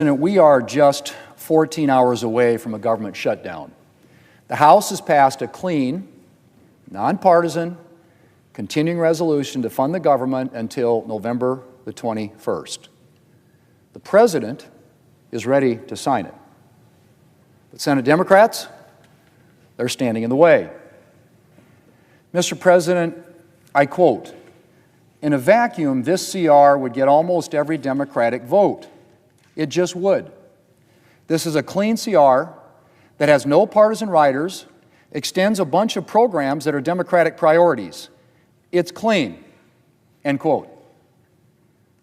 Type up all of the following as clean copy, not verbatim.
We are just 14 hours away from a government shutdown. The House has passed a clean, nonpartisan, continuing resolution to fund the government until November the 21st. The President is ready to sign it. But Senate Democrats, they're standing in the way. Mr. President, I quote, "In a vacuum, this CR would get almost every Democratic vote. It just would. This is a clean CR that has no partisan riders, extends a bunch of programs that are Democratic priorities. It's clean," end quote.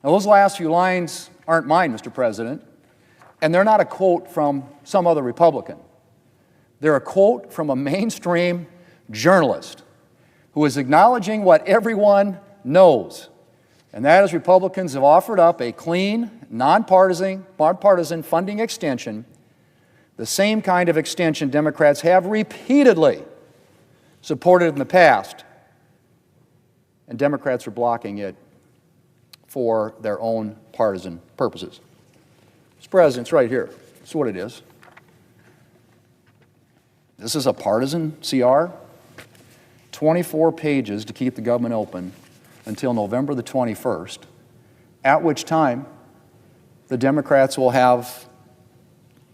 Now, those last few lines aren't mine, Mr. President, and they're not a quote from some other Republican. They're a quote from a mainstream journalist who is acknowledging what everyone knows, and that is Republicans have offered up a clean, nonpartisan funding extension, the same kind of extension Democrats have repeatedly supported in the past, and Democrats are blocking it for their own partisan purposes. Mr. President, it's right here. That's what it is. This is a partisan CR, 24 pages to keep the government open until November the 21st, at which time the Democrats will have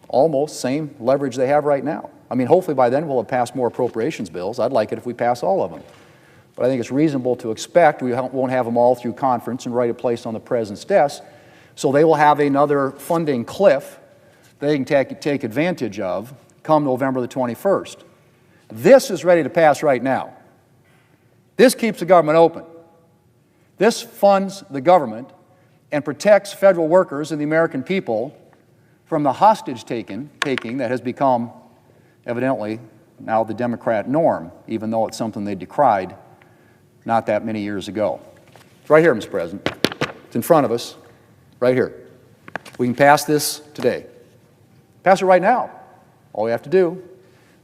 almost same leverage they have right now. I mean, hopefully by then we'll have passed more appropriations bills. I'd like it if we pass all of them. But I think it's reasonable to expect we won't have them all through conference and right a place on the President's desk, so they will have another funding cliff they can take advantage of come November the 21st. This is ready to pass right now. This keeps the government open. This funds the government and protects federal workers and the American people from the hostage-taking that has become, evidently, now the Democrat norm, even though it's something they decried not that many years ago. It's right here, Mr. President. It's in front of us, right here. We can pass this today. Pass it right now. All we have to do,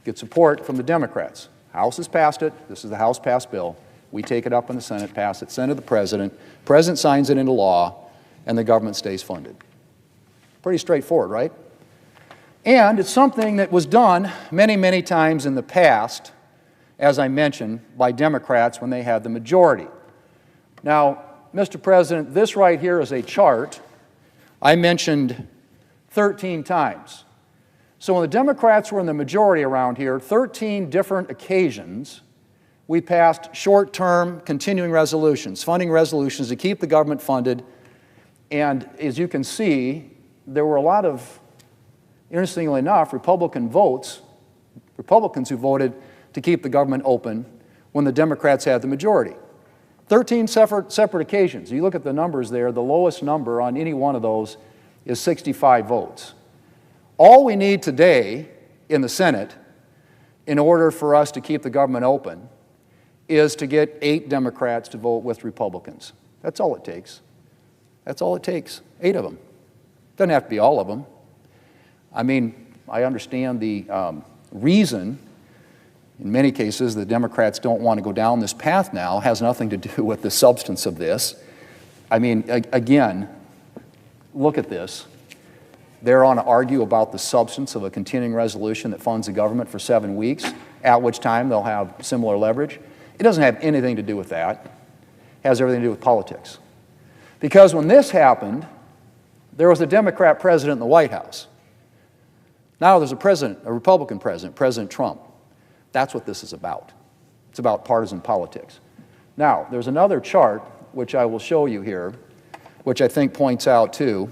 get support from the Democrats. House has passed it. This is the House-passed bill. We take it up in the Senate, pass it, send it to the President. President signs it into law, and the government stays funded. Pretty straightforward, right? And it's something that was done many, many times in the past, as I mentioned, by Democrats when they had the majority. Now, Mr. President, this right here is a chart I mentioned 13 times. So when the Democrats were in the majority around here, 13 different occasions, we passed short-term continuing resolutions, funding resolutions to keep the government funded. And as you can see, there were a lot of, interestingly enough, Republicans who voted to keep the government open when the Democrats had the majority. 13 separate occasions. You look at the numbers there, the lowest number on any one of those is 65 votes. All we need today in the Senate in order for us to keep the government open is to get 8 Democrats to vote with Republicans. That's all it takes. That's all it takes, 8 of them. Doesn't have to be all of them. I mean, I understand the reason, in many cases, the Democrats don't want to go down this path now has nothing to do with the substance of this. I mean, again, look at this. They're on to argue about the substance of a continuing resolution that funds the government for 7 weeks, at which time they'll have similar leverage. It doesn't have anything to do with that. It has everything to do with politics. Because when this happened, there was a Democrat president in the White House. Now there's a Republican president, President Trump. That's what this is about. It's about partisan politics. Now, there's another chart, which I will show you here, which I think points out, too,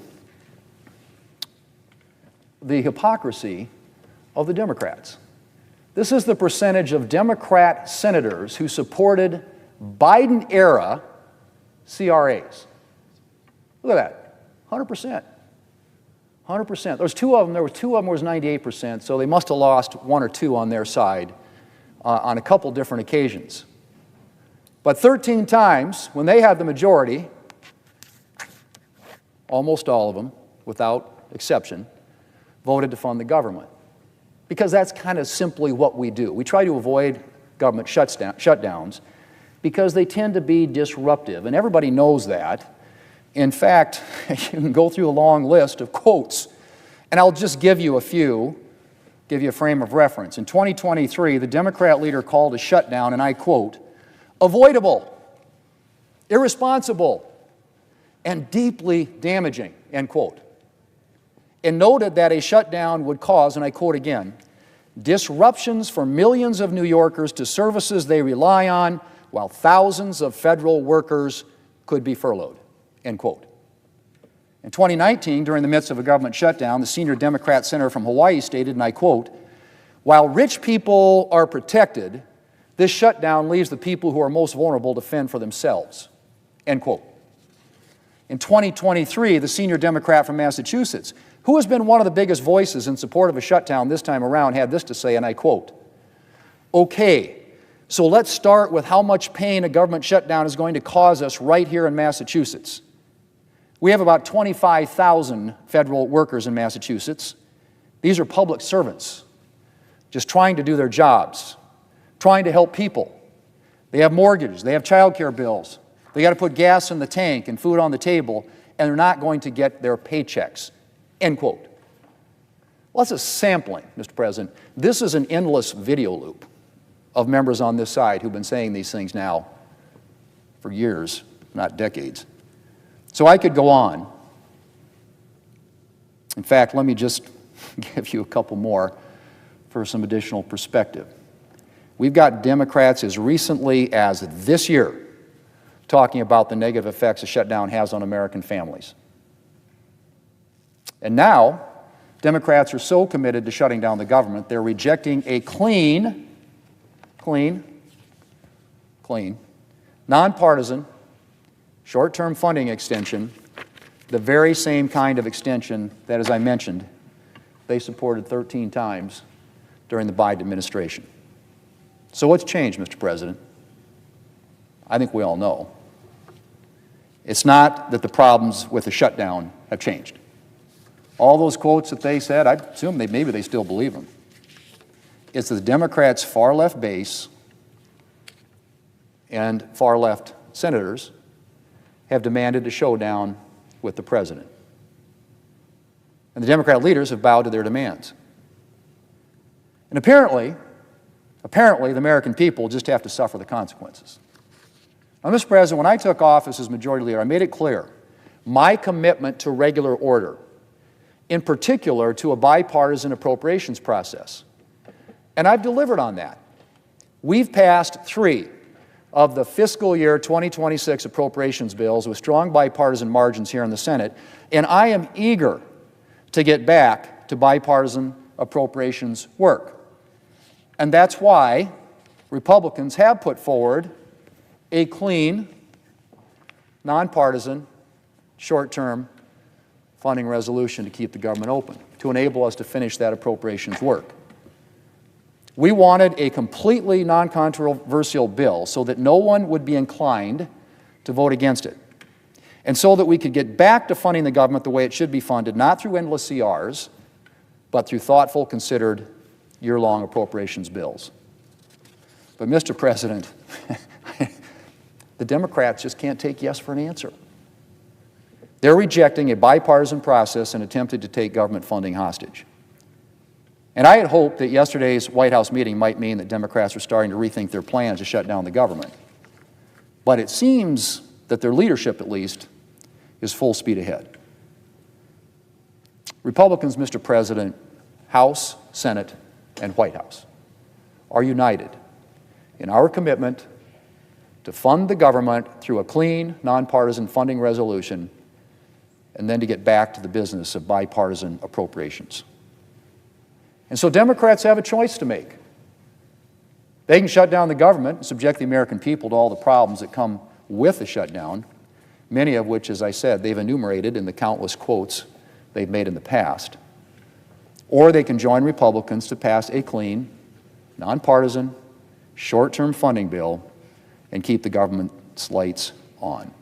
the hypocrisy of the Democrats. This is the percentage of Democrat senators who supported Biden-era CRAs. Look at that, 100%. 100%. There was two of them was 98%, so they must have lost 1 or 2 on their side on a couple different occasions. But 13 times, when they had the majority, almost all of them, without exception, voted to fund the government. Because that's kind of simply what we do. We try to avoid government shutdowns because they tend to be disruptive, and everybody knows that. In fact, you can go through a long list of quotes And I'll just give you a few, give you a frame of reference. In 2023, the Democrat leader called a shutdown, and I quote, avoidable, irresponsible, and deeply damaging, end quote. And noted that a shutdown would cause, and I quote again, disruptions for millions of New Yorkers to services they rely on, while thousands of federal workers could be furloughed, end quote. In 2019, during the midst of a government shutdown, the senior Democrat senator from Hawaii stated, and I quote, while rich people are protected, this shutdown leaves the people who are most vulnerable to fend for themselves, end quote. In 2023, the senior Democrat from Massachusetts, who has been one of the biggest voices in support of a shutdown this time around, had this to say, and I quote, okay, so let's start with how much pain a government shutdown is going to cause us right here in Massachusetts. We have about 25,000 federal workers in Massachusetts. These are public servants, just trying to do their jobs, trying to help people. They have mortgages, they have child care bills, they got to put gas in the tank and food on the table, and they're not going to get their paychecks, end quote. Well, that's a sampling, Mr. President. This is an endless video loop of members on this side who've been saying these things now for years, not decades. So I could go on. In fact, let me just give you a couple more for some additional perspective. We've got Democrats as recently as this year talking about the negative effects a shutdown has on American families. And now, Democrats are so committed to shutting down the government, they're rejecting a clean, nonpartisan, short-term funding extension, the very same kind of extension that, as I mentioned, they supported 13 times during the Biden administration. So what's changed, Mr. President? I think we all know. It's not that the problems with the shutdown have changed. All those quotes that they said, I assume maybe they still believe them. It's that the Democrats' far-left base and far-left senators have demanded a showdown with the president. And the Democrat leaders have bowed to their demands. And apparently, the American people just have to suffer the consequences. Now, Mr. President, when I took office as Majority Leader, I made it clear my commitment to regular order, in particular to a bipartisan appropriations process. And I've delivered on that. We've passed 3 of the fiscal year 2026 appropriations bills with strong bipartisan margins here in the Senate, and I am eager to get back to bipartisan appropriations work. And that's why Republicans have put forward a clean, nonpartisan, short-term funding resolution to keep the government open, to enable us to finish that appropriations work. We wanted a completely non-controversial bill so that no one would be inclined to vote against it, and so that we could get back to funding the government the way it should be funded, not through endless CRs, but through thoughtful, considered, year-long appropriations bills. But, Mr. President, the Democrats just can't take yes for an answer. They're rejecting a bipartisan process and attempted to take government funding hostage. And I had hoped that yesterday's White House meeting might mean that Democrats are starting to rethink their plans to shut down the government. But it seems that their leadership, at least, is full speed ahead. Republicans, Mr. President, House, Senate, and White House are united in our commitment to fund the government through a clean, nonpartisan funding resolution, and then to get back to the business of bipartisan appropriations. And so Democrats have a choice to make. They can shut down the government and subject the American people to all the problems that come with the shutdown, many of which, as I said, they've enumerated in the countless quotes they've made in the past. Or they can join Republicans to pass a clean, nonpartisan, short-term funding bill and keep the government's lights on.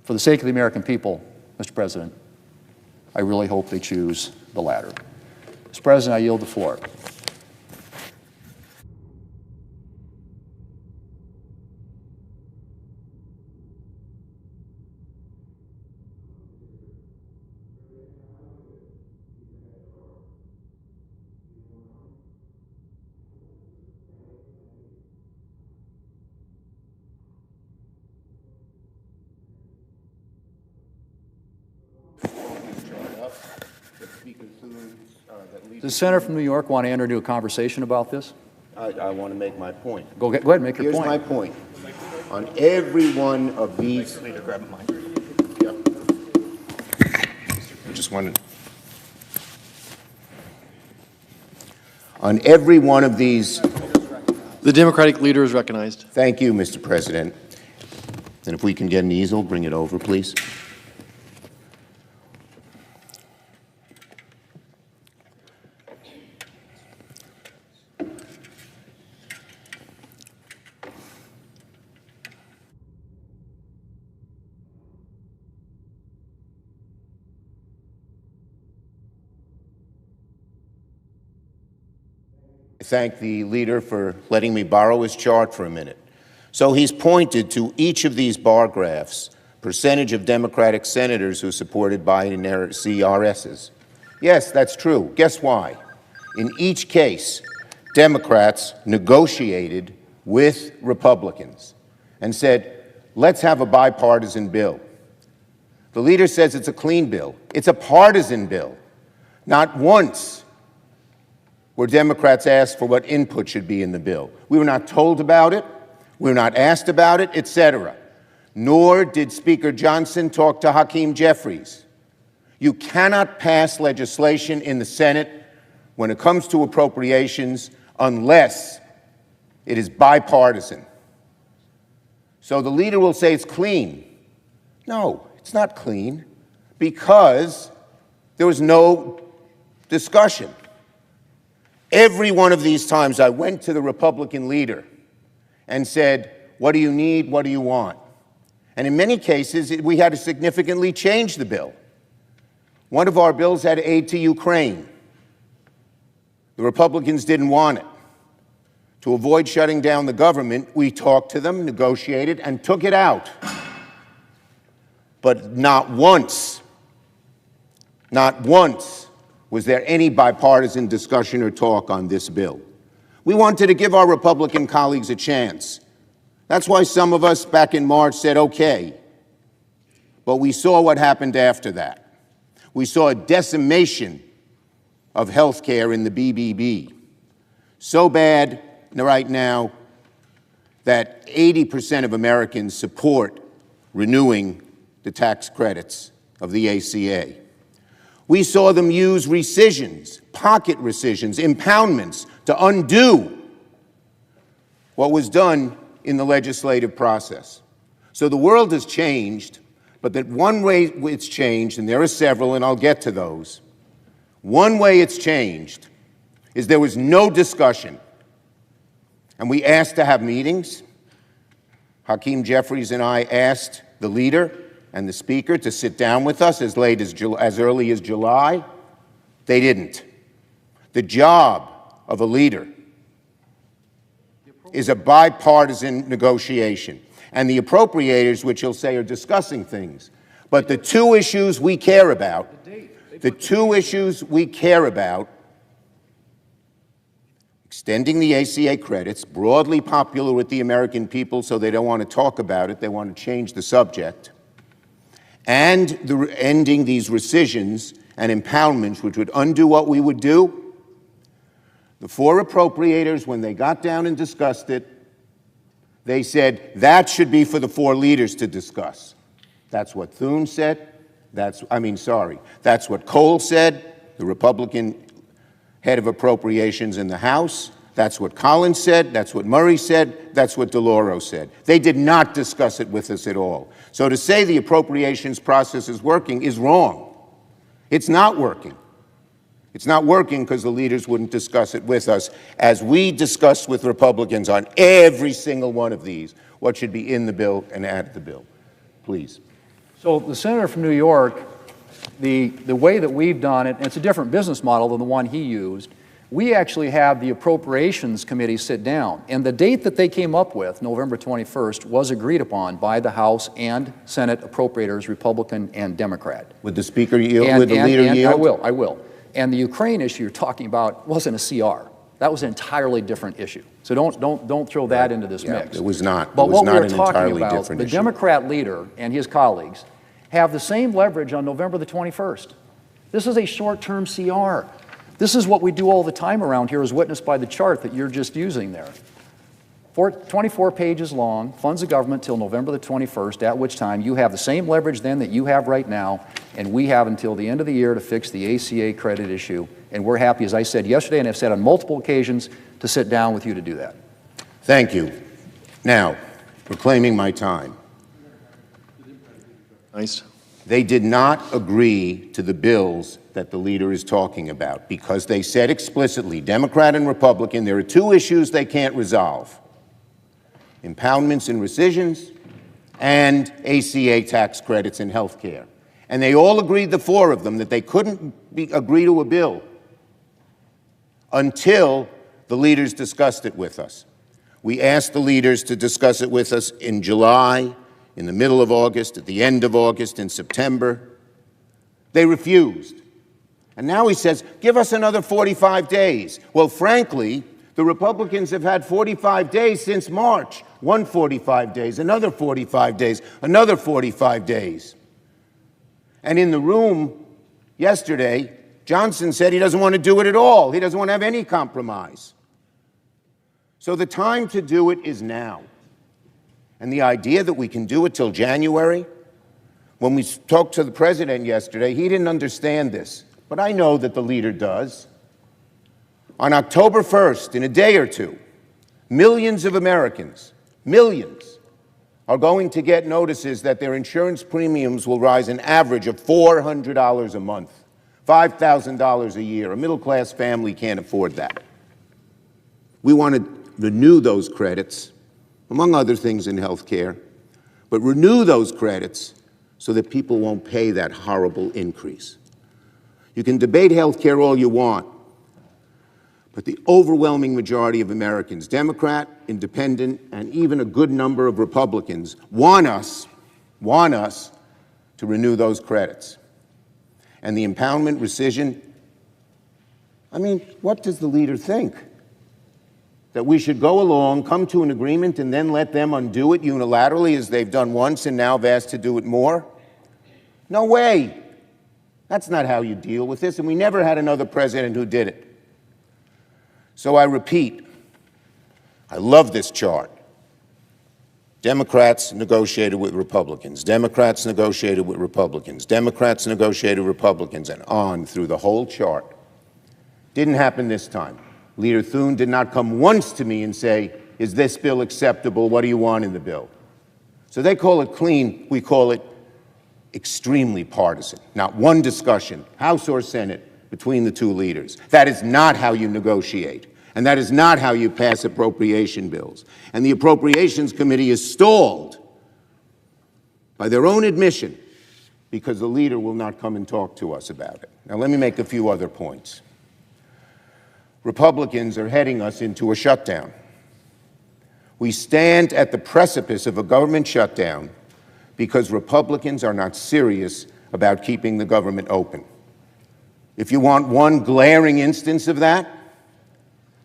For the sake of the American people, Mr. President, I really hope they choose the latter. Mr. President, I yield the floor. Speaker Thune, Does the senator from New York want to enter into a conversation about this? I want to make my point. Go ahead, make your point. Here's my point. On every one of these... Leader, grab a mic. Yep. I just wanted... On every one of these... The Democratic leader is recognized. Thank you, Mr. President. And if we can get an easel, bring it over, please. Thank the leader for letting me borrow his chart for a minute. So he's pointed to each of these bar graphs, percentage of Democratic senators who supported Biden CRSs. Yes, that's true. Guess why? In each case, Democrats negotiated with Republicans and said, let's have a bipartisan bill. The leader says it's a clean bill. It's a partisan bill. Not once were Democrats asked for what input should be in the bill. We were not told about it, we were not asked about it, etc. Nor did Speaker Johnson talk to Hakeem Jeffries. You cannot pass legislation in the Senate when it comes to appropriations unless it is bipartisan. So the leader will say it's clean. No, it's not clean because there was no discussion. Every one of these times I went to the Republican leader and said, what do you need? What do you want? And in many cases, we had to significantly change the bill. One of our bills had aid to Ukraine. The Republicans didn't want it. To avoid shutting down the government, we talked to them, negotiated, and took it out. But not once was there any bipartisan discussion or talk on this bill. We wanted to give our Republican colleagues a chance. That's why some of us back in March said, okay. But we saw what happened after that. We saw a decimation of health care in the BBB. So bad right now that 80% of Americans support renewing the tax credits of the ACA. We saw them use rescissions, pocket rescissions, impoundments to undo what was done in the legislative process. So the world has changed, but that one way it's changed, and there are several, and I'll get to those, one way it's changed is there was no discussion. And we asked to have meetings. Hakeem Jeffries and I asked the leader and the speaker to sit down with us as early as July. They didn't. The job of a leader is a bipartisan negotiation. And the appropriators, which you'll say are discussing things. But the two issues we care about, extending the ACA credits, broadly popular with the American people, so they don't want to talk about it, they want to change the subject, and ending these rescissions and impoundments, which would undo what we would do. The four appropriators, when they got down and discussed it, they said that should be for the four leaders to discuss. That's what Thune said. That's what Cole said, the Republican head of appropriations in the House. That's what Collins said. That's what Murray said. That's what DeLauro said. They did not discuss it with us at all. So to say the appropriations process is working is wrong. It's not working. It's not working because the leaders wouldn't discuss it with us, as we discussed with Republicans on every single one of these, what should be in the bill and add to the bill. Please. So the senator from New York, the way that we've done it, and it's a different business model than the one he used, we actually have the Appropriations Committee sit down. And the date that they came up with, November 21st, was agreed upon by the House and Senate appropriators, Republican and Democrat. Would the Speaker yield? Would the leader yield? I will. And the Ukraine issue you're talking about wasn't a CR. That was an entirely different issue. So don't throw that into this mix. It was not. But it was what not we're an talking entirely about, different the issue. Democrat leader and his colleagues have the same leverage on November the 21st. This is a short-term CR. This is what we do all the time around here, as witnessed by the chart that you're just using there. 24 pages long, funds of government till November the 21st, at which time you have the same leverage then that you have right now, and we have until the end of the year to fix the ACA credit issue. And we're happy, as I said yesterday and have said on multiple occasions, to sit down with you to do that. Thank you. Now, reclaiming my time. Nice. They did not agree to the bills that the leader is talking about because they said explicitly, Democrat and Republican, there are two issues they can't resolve: impoundments and rescissions, and ACA tax credits in health care. And they all agreed, the four of them, that they couldn't agree to a bill until the leaders discussed it with us. We asked the leaders to discuss it with us in July, in the middle of August, at the end of August, in September. They refused. And now he says, give us another 45 days. Well, frankly, the Republicans have had 45 days since March. 145 days, another 45 days, another 45 days. And in the room yesterday, Johnson said he doesn't want to do it at all. He doesn't want to have any compromise. So the time to do it is now. And the idea that we can do it till January, when we talked to the president yesterday, he didn't understand this. But I know that the leader does. On October 1st, in a day or two, millions of Americans, millions, are going to get notices that their insurance premiums will rise an average of $400 a month, $5,000 a year. A middle-class family can't afford that. We want to renew those credits, among other things in health care, but renew those credits so that people won't pay that horrible increase. You can debate health care all you want, but the overwhelming majority of Americans, Democrat, Independent, and even a good number of Republicans, want us to renew those credits. And the impoundment rescission, I mean, what does the leader think? That we should go along, come to an agreement, and then let them undo it unilaterally as they've done once and now have asked to do it more? No way. That's not how you deal with this, and we never had another president who did it. So I repeat, I love this chart. Democrats negotiated with Republicans. Democrats negotiated with Republicans. Democrats negotiated with Republicans, and on through the whole chart. Didn't happen this time. Leader Thune did not come once to me and say, is this bill acceptable? What do you want in the bill? So they call it clean. We call it extremely partisan. Not one discussion, House or Senate, between the two leaders. That is not how you negotiate. And that is not how you pass appropriation bills. And the Appropriations Committee is stalled by their own admission because the leader will not come and talk to us about it. Now, let me make a few other points. Republicans are heading us into a shutdown. We stand at the precipice of a government shutdown because Republicans are not serious about keeping the government open. If you want one glaring instance of that,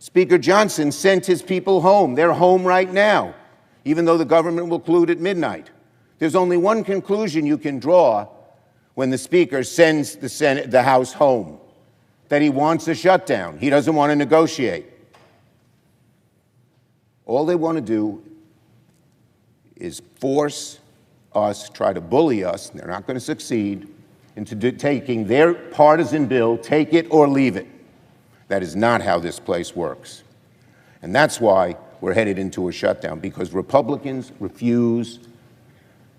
Speaker Johnson sent his people home. They're home right now, even though the government will conclude at midnight. There's only one conclusion you can draw when the Speaker sends the House home, that he wants a shutdown. He doesn't want to negotiate. All they want to do is force us, try to bully us, and they're not going to succeed, into taking their partisan bill, take it or leave it. That is not how this place works. And that's why we're headed into a shutdown, because Republicans refuse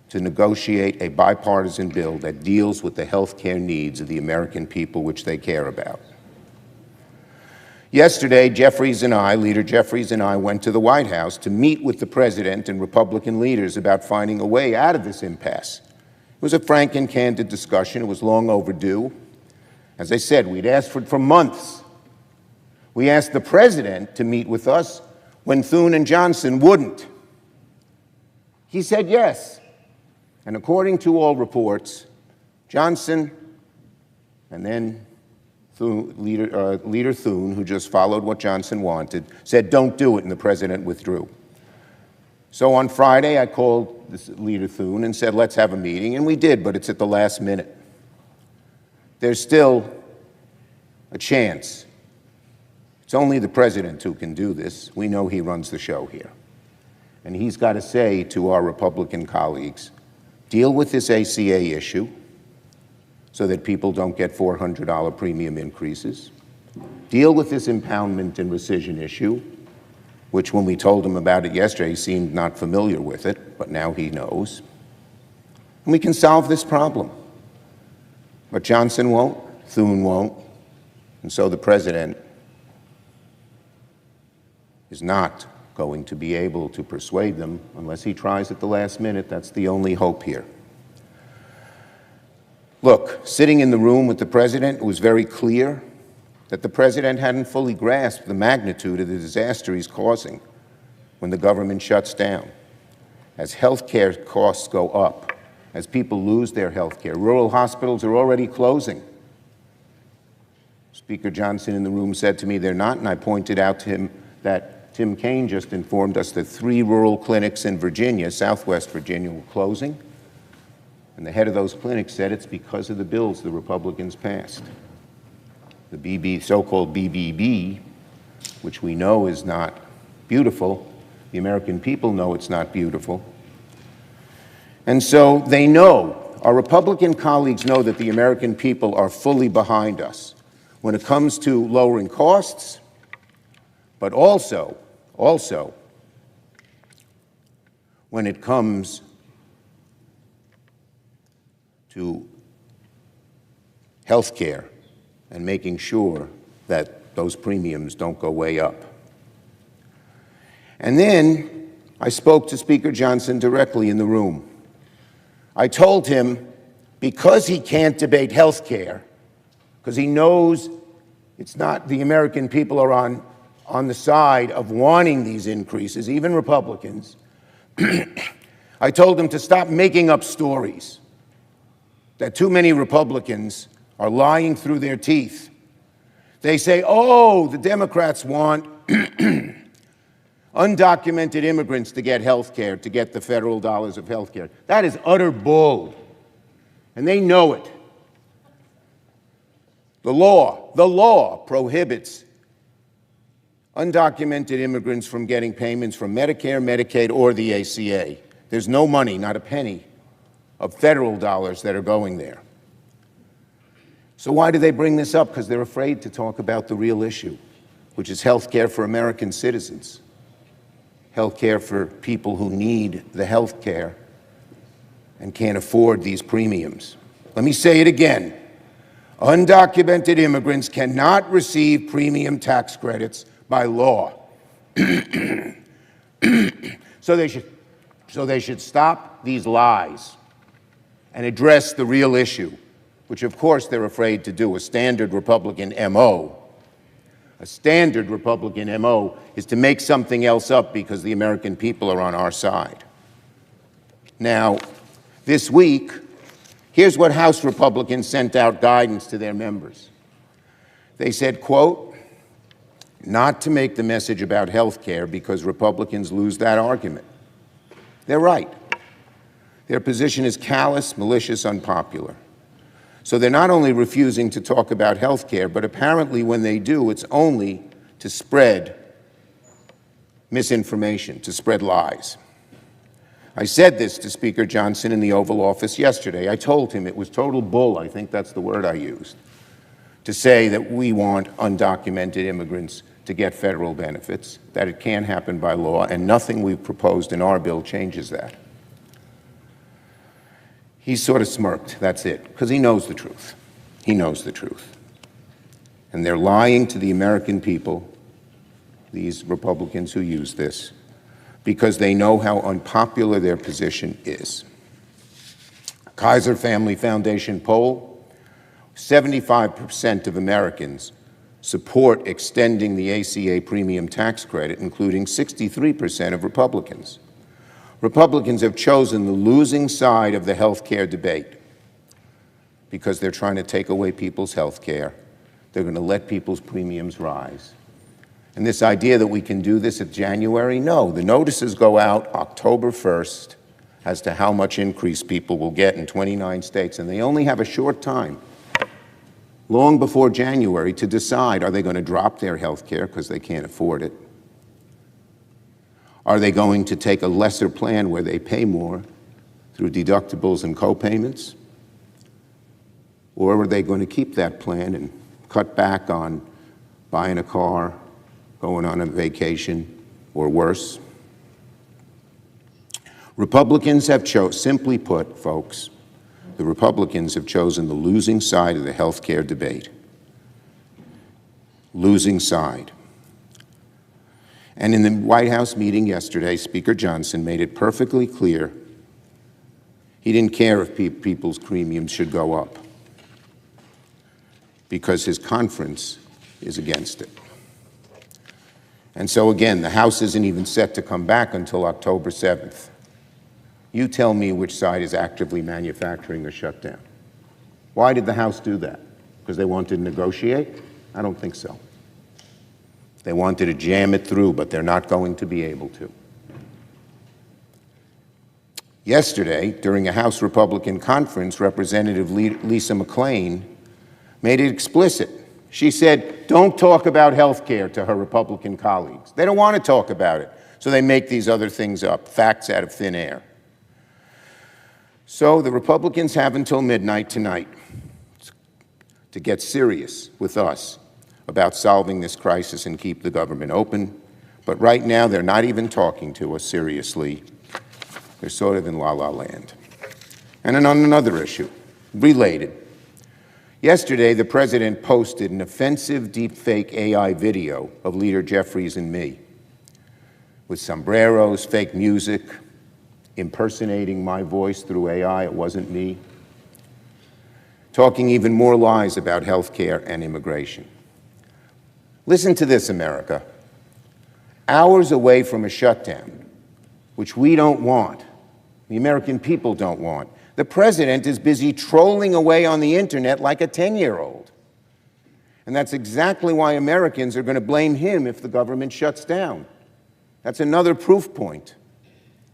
to negotiate a bipartisan bill that deals with the health care needs of the American people, which they care about. Yesterday, Leader Jeffries and I went to the White House to meet with the president and Republican leaders about finding a way out of this impasse. It was a frank and candid discussion. It was long overdue. As I said, we'd asked for it for months. We asked the president to meet with us when Thune and Johnson wouldn't. He said yes. And according to all reports, Johnson and then Leader Thune, who just followed what Johnson wanted, said don't do it, and the president withdrew. So on Friday, I called Leader Thune and said, let's have a meeting, and we did, but it's at the last minute. there's still a chance. It's only the president who can do this. We know he runs the show here. And he's got to say to our Republican colleagues, deal with this ACA issue so that people don't get $400 premium increases. Deal with this impoundment and rescission issue, which when we told him about it yesterday, he seemed not familiar with it, but now he knows. And we can solve this problem. But Johnson won't, Thune won't, and so the president is not going to be able to persuade them unless he tries at the last minute. That's the only hope here. Look, sitting in the room with the president, it was very clear that the president hadn't fully grasped the magnitude of the disaster he's causing when the government shuts down. As health care costs go up, as people lose their health care, rural hospitals are already closing. Speaker Johnson in the room said to me they're not, and I pointed out to him that Tim Kaine just informed us that 3 rural clinics in Virginia, Southwest Virginia, were closing. And the head of those clinics said it's because of the bills the Republicans passed. The so-called BBB, which we know is not beautiful. The American people know it's not beautiful. And so they know, our Republican colleagues know that the American people are fully behind us when it comes to lowering costs, but also when it comes to health care and making sure that those premiums don't go way up. And then I spoke to Speaker Johnson directly in the room. I told him, because he can't debate health care, because he knows it's not, the American people are on the side of wanting these increases, even Republicans, I told him to stop making up stories, that too many Republicans are lying through their teeth. They say, oh, the Democrats want undocumented immigrants to get health care, to get the federal dollars of health care. That is utter bull, and they know it. The law prohibits undocumented immigrants from getting payments from Medicare, Medicaid, or the ACA. There's no money, not a penny, of federal dollars that are going there. So why do they bring this up? Because they're afraid to talk about the real issue, which is health care for American citizens, health care for people who need the health care and can't afford these premiums. Let me say it again. Undocumented immigrants cannot receive premium tax credits by law. So they should stop these lies and address the real issue, which of course they're afraid to do. A standard Republican MO. A standard Republican MO is to make something else up because the American people are on our side. Now, this week, here's what House Republicans sent out guidance to their members. They said, quote, not to make the message about health care because Republicans lose that argument. They're right. Their position is callous, malicious, unpopular. So they're not only refusing to talk about health care, but apparently when they do, it's only to spread misinformation, to spread lies. I said this to Speaker Johnson in the Oval Office yesterday. I told him it was total bull, I think that's the word I used, to say that we want undocumented immigrants to get federal benefits, that it can't happen by law, and nothing we've proposed in our bill changes that. He sort of smirked, that's it, because he knows the truth. He knows the truth. And they're lying to the American people, these Republicans who use this, because they know how unpopular their position is. Kaiser Family Foundation poll, 75% of Americans support extending the ACA premium tax credit, including 63% of Republicans. Republicans have chosen the losing side of the health care debate because they're trying to take away people's health care. They're going to let people's premiums rise. And this idea that we can do this at January, no. The notices go out October 1st as to how much increase people will get in 29 states, and they only have a short time long before January to decide, are they going to drop their health care because they can't afford it? Are they going to take a lesser plan where they pay more through deductibles and co-payments? Or are they going to keep that plan and cut back on buying a car, going on a vacation, or worse? Republicans have simply put, folks, the Republicans have chosen the losing side of the health care debate. Losing side. And in the White House meeting yesterday, Speaker Johnson made it perfectly clear he didn't care if people's premiums should go up, because his conference is against it. And so again, the House isn't even set to come back until October 7th. You tell me which side is actively manufacturing a shutdown. Why did the House do that? Because they wanted to negotiate? I don't think so. They wanted to jam it through, but they're not going to be able to. Yesterday, during a House Republican conference, Representative Lisa McClain made it explicit. She said, don't talk about health care to her Republican colleagues. They don't want to talk about it, so they make these other things up, facts out of thin air. So the Republicans have until midnight tonight to get serious with us about solving this crisis and keep the government open. But right now, they're not even talking to us seriously. They're sort of in la-la land. And then on another issue, related. Yesterday, the president posted an offensive deepfake AI video of Leader Jeffries and me with sombreros, fake music, impersonating my voice through AI, it wasn't me, talking even more lies about health care and immigration. Listen to this, America. Hours away from a shutdown, which we don't want, the American people don't want, the president is busy trolling away on the internet like a 10-year-old. And that's exactly why Americans are going to blame him if the government shuts down. That's another proof point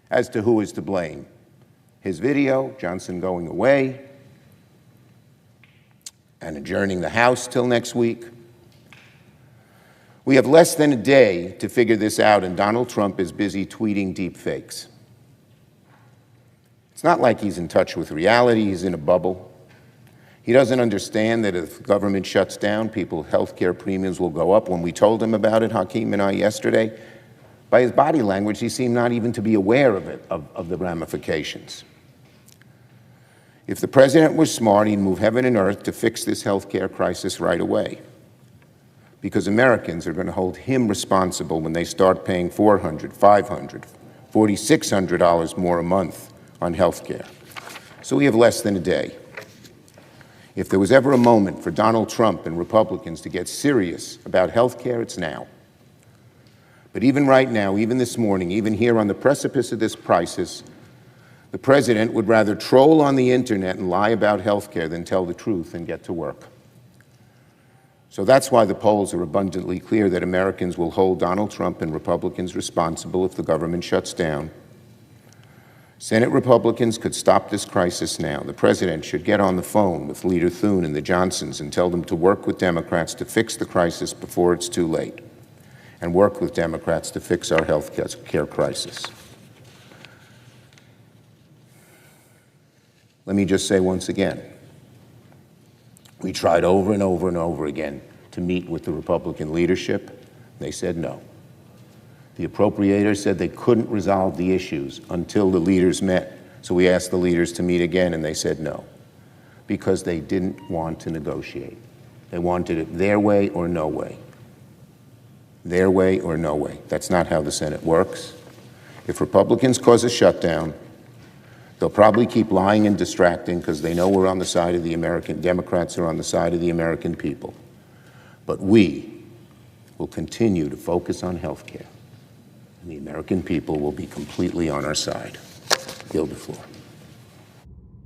as to who is to blame. His video, Johnson going away, and adjourning the House till next week. We have less than a day to figure this out, and Donald Trump is busy tweeting deep fakes. It's not like he's in touch with reality, he's in a bubble. He doesn't understand that if the government shuts down, people's health care premiums will go up. When we told him about it, Hakeem and I, yesterday, by his body language, he seemed not even to be aware of it, of the ramifications. If the president was smart, he'd move heaven and earth to fix this health care crisis right away, because Americans are going to hold him responsible when they start paying $400, $500, $4,600 more a month on health care. So we have less than a day. If there was ever a moment for Donald Trump and Republicans to get serious about health care, it's now. But even right now, even this morning, even here on the precipice of this crisis, the president would rather troll on the internet and lie about health care than tell the truth and get to work. So that's why the polls are abundantly clear that Americans will hold Donald Trump and Republicans responsible if the government shuts down. Senate Republicans could stop this crisis now. The president should get on the phone with Leader Thune and the Johnsons and tell them to work with Democrats to fix the crisis before it's too late, and work with Democrats to fix our health care crisis. Let me just say once again, we tried over and over and over again to meet with the Republican leadership. They said no. The appropriators said they couldn't resolve the issues until the leaders met. So we asked the leaders to meet again, and they said no, because they didn't want to negotiate. They wanted it their way or no way. Their way or no way. That's not how the Senate works. If Republicans cause a shutdown, they'll probably keep lying and distracting because they know we're on the side of the American, Democrats are on the side of the American people. But we will continue to focus on health care, and the American people will be completely on our side. Yield the floor.